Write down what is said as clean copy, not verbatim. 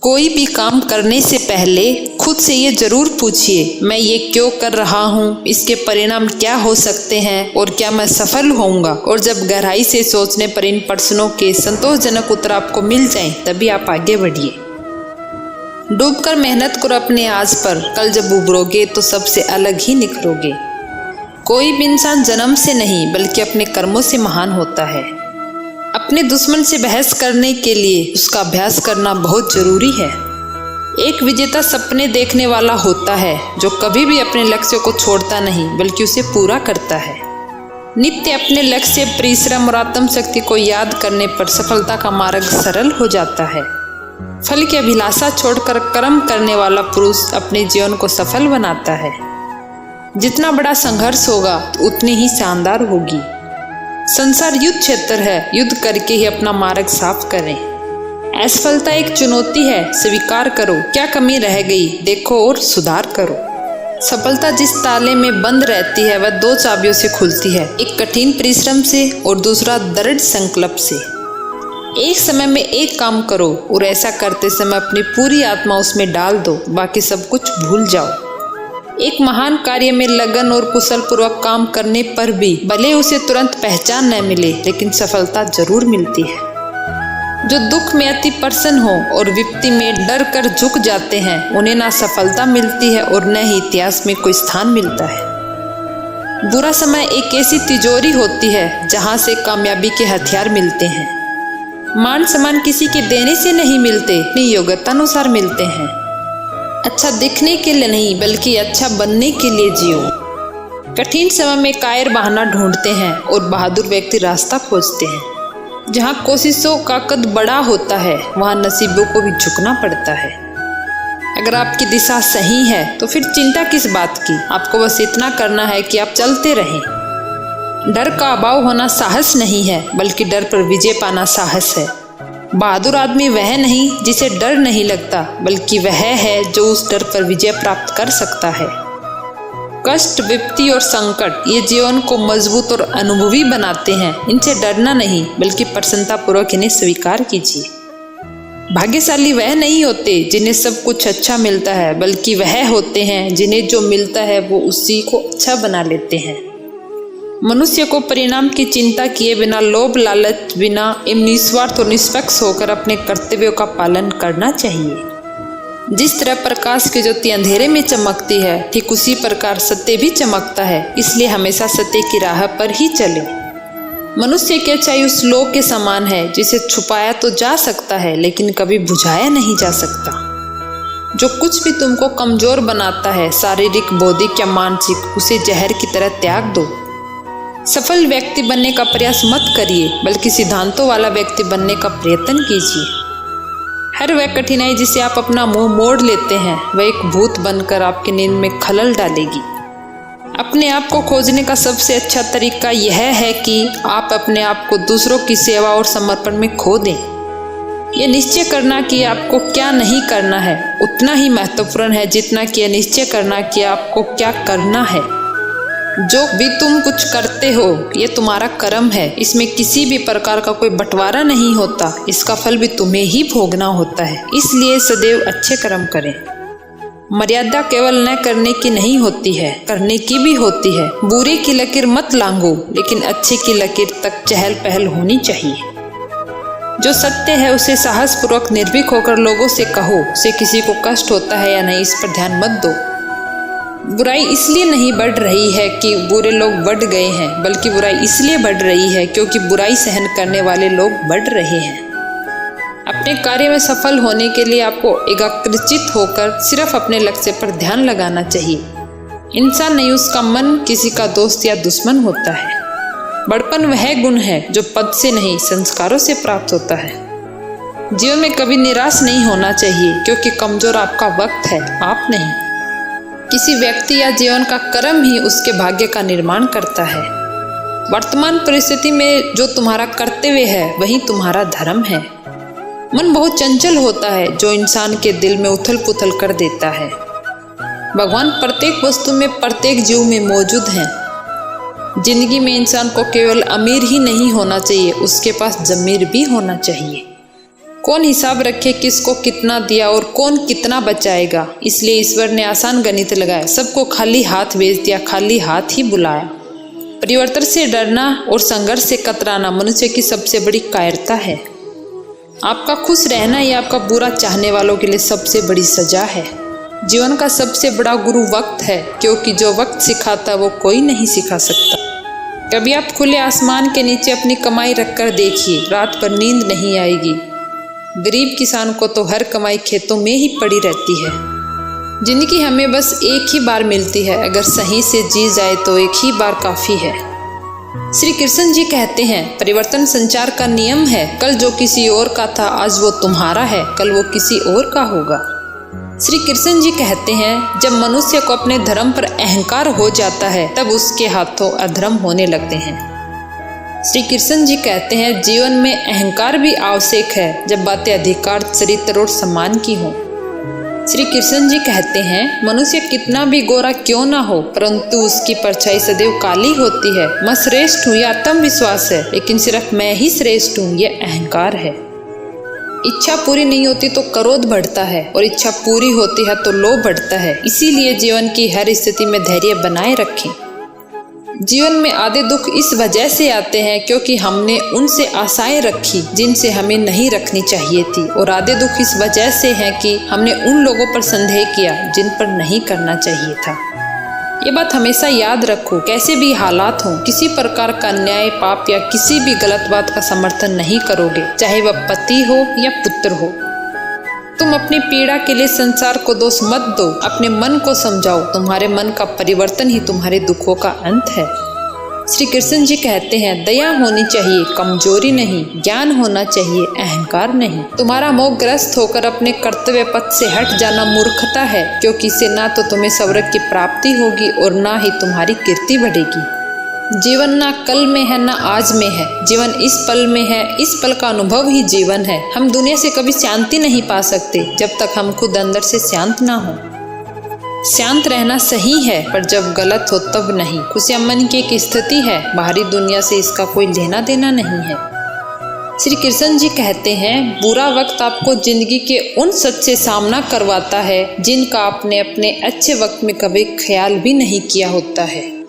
कोई भी काम करने से पहले खुद से ये जरूर पूछिए, मैं ये क्यों कर रहा हूँ, इसके परिणाम क्या हो सकते हैं और क्या मैं सफल होऊंगा। और जब गहराई से सोचने पर इन प्रश्नों के संतोषजनक उत्तर आपको मिल जाएं, तभी आप आगे बढ़िए। डूबकर मेहनत करो अपने आज पर, कल जब उभरोगे तो सबसे अलग ही निखरोगे। कोई भी इंसान जन्म से नहीं बल्कि अपने कर्मों से महान होता है। अपने दुश्मन से बहस करने के लिए उसका अभ्यास करना बहुत जरूरी है। एक विजेता सपने देखने वाला होता है जो कभी भी अपने लक्ष्य को छोड़ता नहीं बल्कि उसे पूरा करता है। नित्य अपने लक्ष्य, परिश्रम और आत्म शक्ति को याद करने पर सफलता का मार्ग सरल हो जाता है। फल की अभिलाषा छोड़कर कर्म करने वाला पुरुष अपने जीवन को सफल बनाता है। जितना बड़ा संघर्ष होगा तो उतनी ही शानदार होगी। संसार युद्ध क्षेत्र है, युद्ध करके ही अपना मार्ग साफ करें। असफलता एक चुनौती है, स्वीकार करो। क्या कमी रह गई देखो और सुधार करो। सफलता जिस ताले में बंद रहती है वह 2 चाबियों से खुलती है, एक कठिन परिश्रम से और दूसरा दृढ़ संकल्प से। एक समय में एक काम करो और ऐसा करते समय अपनी पूरी आत्मा उसमें डाल दो, बाकी सब कुछ भूल जाओ। एक महान कार्य में लगन और कुशल पूर्वक काम करने पर भी भले उसे तुरंत पहचान न मिले, लेकिन सफलता जरूर मिलती है। जो दुख में अति प्रसन्न हो और विपत्ति में डर कर झुक जाते हैं, उन्हें ना सफलता मिलती है और न ही इतिहास में कोई स्थान मिलता है। बुरा समय एक ऐसी तिजोरी होती है जहां से कामयाबी के हथियार मिलते हैं। मान सम्मान किसी के देने से नहीं मिलते, अपनी योग्यता अनुसार मिलते हैं। अच्छा दिखने के लिए नहीं बल्कि अच्छा बनने के लिए जियो। कठिन समय में कायर बहाना ढूंढते हैं और बहादुर व्यक्ति रास्ता खोजते हैं। जहाँ कोशिशों का कद बड़ा होता है वहाँ नसीबों को भी झुकना पड़ता है। अगर आपकी दिशा सही है तो फिर चिंता किस बात की, आपको बस इतना करना है कि आप चलते रहें। डर का अभाव होना साहस नहीं है बल्कि डर पर विजय पाना साहस है। बहादुर आदमी वह नहीं जिसे डर नहीं लगता, बल्कि वह है जो उस डर पर विजय प्राप्त कर सकता है। कष्ट, विपत्ति और संकट ये जीवन को मजबूत और अनुभवी बनाते हैं। इनसे डरना नहीं बल्कि प्रसन्नता पूर्वक इन्हें स्वीकार कीजिए। भाग्यशाली वह नहीं होते जिन्हें सब कुछ अच्छा मिलता है, बल्कि वह होते हैं जिन्हें जो मिलता है वो उसी को अच्छा बना लेते हैं। मनुष्य को परिणाम की चिंता किए बिना, लोभ लालच बिना एवं निस्वार्थ और निष्पक्ष होकर अपने कर्तव्यों का पालन करना चाहिए। जिस तरह प्रकाश की ज्योति अंधेरे में चमकती है, ठीक उसी प्रकार सत्य भी चमकता है। इसलिए हमेशा सत्य की राह पर ही चले। मनुष्य की अच्छाई उस लोक के समान है जिसे छुपाया तो जा सकता है लेकिन कभी बुझाया नहीं जा सकता। जो कुछ भी तुमको कमजोर बनाता है, शारीरिक, बौद्धिक या मानसिक, उसे जहर की तरह त्याग दो। सफल व्यक्ति बनने का प्रयास मत करिए बल्कि सिद्धांतों वाला व्यक्ति बनने का प्रयत्न कीजिए। हर वह कठिनाई जिसे आप अपना मुंह मोड़ लेते हैं वह एक भूत बनकर आपकी नींद में खलल डालेगी। अपने आप को खोजने का सबसे अच्छा तरीका यह है कि आप अपने आप को दूसरों की सेवा और समर्पण में खो दें। यह निश्चय करना कि आपको क्या नहीं करना है उतना ही महत्वपूर्ण है जितना कि यह निश्चय करना कि आपको क्या करना है। जो भी तुम कुछ करते हो ये तुम्हारा कर्म है, इसमें किसी भी प्रकार का कोई बंटवारा नहीं होता। इसका फल भी तुम्हें ही भोगना होता है। इसलिए सदैव अच्छे कर्म करें। मर्यादा केवल न करने की नहीं होती है, करने की भी होती है। बुरे की लकीर मत लांघो, लेकिन अच्छे की लकीर तक चहल पहल होनी चाहिए। जो सत्य है उसे साहस पूर्वक निर्भीक होकर लोगों से कहो। उसे किसी को कष्ट होता है या नहीं इस पर ध्यान मत दो। बुराई इसलिए नहीं बढ़ रही है कि बुरे लोग बढ़ गए हैं, बल्कि बुराई इसलिए बढ़ रही है क्योंकि बुराई सहन करने वाले लोग बढ़ रहे हैं। अपने कार्य में सफल होने के लिए आपको एकाग्रचित होकर सिर्फ अपने लक्ष्य पर ध्यान लगाना चाहिए। इंसान नहीं, उसका मन किसी का दोस्त या दुश्मन होता है। बड़पन वह गुण है जो पद से नहीं संस्कारों से प्राप्त होता है। जीवन में कभी निराश नहीं होना चाहिए क्योंकि कमजोर आपका वक्त है, आप नहीं। किसी व्यक्ति या जीवन का कर्म ही उसके भाग्य का निर्माण करता है। वर्तमान परिस्थिति में जो तुम्हारा कर्तव्य है वही तुम्हारा धर्म है। मन बहुत चंचल होता है जो इंसान के दिल में उथल पुथल कर देता है। भगवान प्रत्येक वस्तु में, प्रत्येक जीव में मौजूद हैं। जिंदगी में इंसान को केवल अमीर ही नहीं होना चाहिए, उसके पास जमीर भी होना चाहिए। कौन हिसाब रखे किसको कितना दिया और कौन कितना बचाएगा। इसलिए ईश्वर ने आसान गणित लगाया, सबको खाली हाथ भेज दिया, खाली हाथ ही बुलाया। परिवर्तन से डरना और संघर्ष से कतराना मनुष्य की सबसे बड़ी कायरता है। आपका खुश रहना ही आपका बुरा चाहने वालों के लिए सबसे बड़ी सजा है। जीवन का सबसे बड़ा गुरु वक्त है, क्योंकि जो वक्त सिखाता वो कोई नहीं सिखा सकता। कभी आप खुले आसमान के नीचे अपनी कमाई रखकर देखिए, रात पर नींद नहीं आएगी। गरीब किसान को तो हर कमाई खेतों में ही पड़ी रहती है। जिंदगी हमें बस एक ही बार मिलती है, अगर सही से जी जाए तो एक ही बार काफी है। श्री कृष्ण जी कहते हैं, परिवर्तन संचार का नियम है। कल जो किसी और का था आज वो तुम्हारा है, कल वो किसी और का होगा। श्री कृष्ण जी कहते हैं, जब मनुष्य को अपने धर्म पर अहंकार हो जाता है तब उसके हाथों अधर्म होने लगते हैं। श्री कृष्ण जी कहते हैं, जीवन में अहंकार भी आवश्यक है जब बातें अधिकार, चरित्र और सम्मान की हों। श्री कृष्ण जी कहते हैं, मनुष्य कितना भी गोरा क्यों ना हो परंतु उसकी परछाई सदैव काली होती है। मैं श्रेष्ठ हूँ, यह आत्मविश्वास है, लेकिन सिर्फ मैं ही श्रेष्ठ हूँ, यह अहंकार है। इच्छा पूरी नहीं होती तो क्रोध बढ़ता है और इच्छा पूरी होती है तो लोभ बढ़ता है। इसीलिए जीवन की हर स्थिति में धैर्य बनाए रखें। जीवन में आधे दुख इस वजह से आते हैं क्योंकि हमने उनसे आशाएं रखी जिनसे हमें नहीं रखनी चाहिए थी, और आधे दुख इस वजह से हैं कि हमने उन लोगों पर संदेह किया जिन पर नहीं करना चाहिए था। ये बात हमेशा याद रखो, कैसे भी हालात हों, किसी प्रकार का अन्याय, पाप या किसी भी गलत बात का समर्थन नहीं करोगे, चाहे वह पति हो या पुत्र हो। तुम अपनी पीड़ा के लिए संसार को दोष मत दो, अपने मन को समझाओ। तुम्हारे मन का परिवर्तन ही तुम्हारे दुखों का अंत है। श्री कृष्ण जी कहते हैं, दया होनी चाहिए, कमजोरी नहीं। ज्ञान होना चाहिए, अहंकार नहीं। तुम्हारा मोह ग्रस्त होकर अपने कर्तव्य पथ से हट जाना मूर्खता है, क्योंकि इससे ना तो तुम्हें स्वर्ग की प्राप्ति होगी और ना ही तुम्हारी कीर्ति बढ़ेगी। जीवन ना कल में है ना आज में है, जीवन इस पल में है। इस पल का अनुभव ही जीवन है। हम दुनिया से कभी शांति नहीं पा सकते जब तक हम खुद अंदर से शांत ना हो। शांत रहना सही है, पर जब गलत हो तब नहीं। खुशियां मन की एक स्थिति है, बाहरी दुनिया से इसका कोई लेना देना नहीं है। श्री कृष्ण जी कहते हैं, बुरा वक्त आपको जिंदगी के उन सच से सामना करवाता है जिनका आपने अपने अच्छे वक्त में कभी ख्याल भी नहीं किया होता है।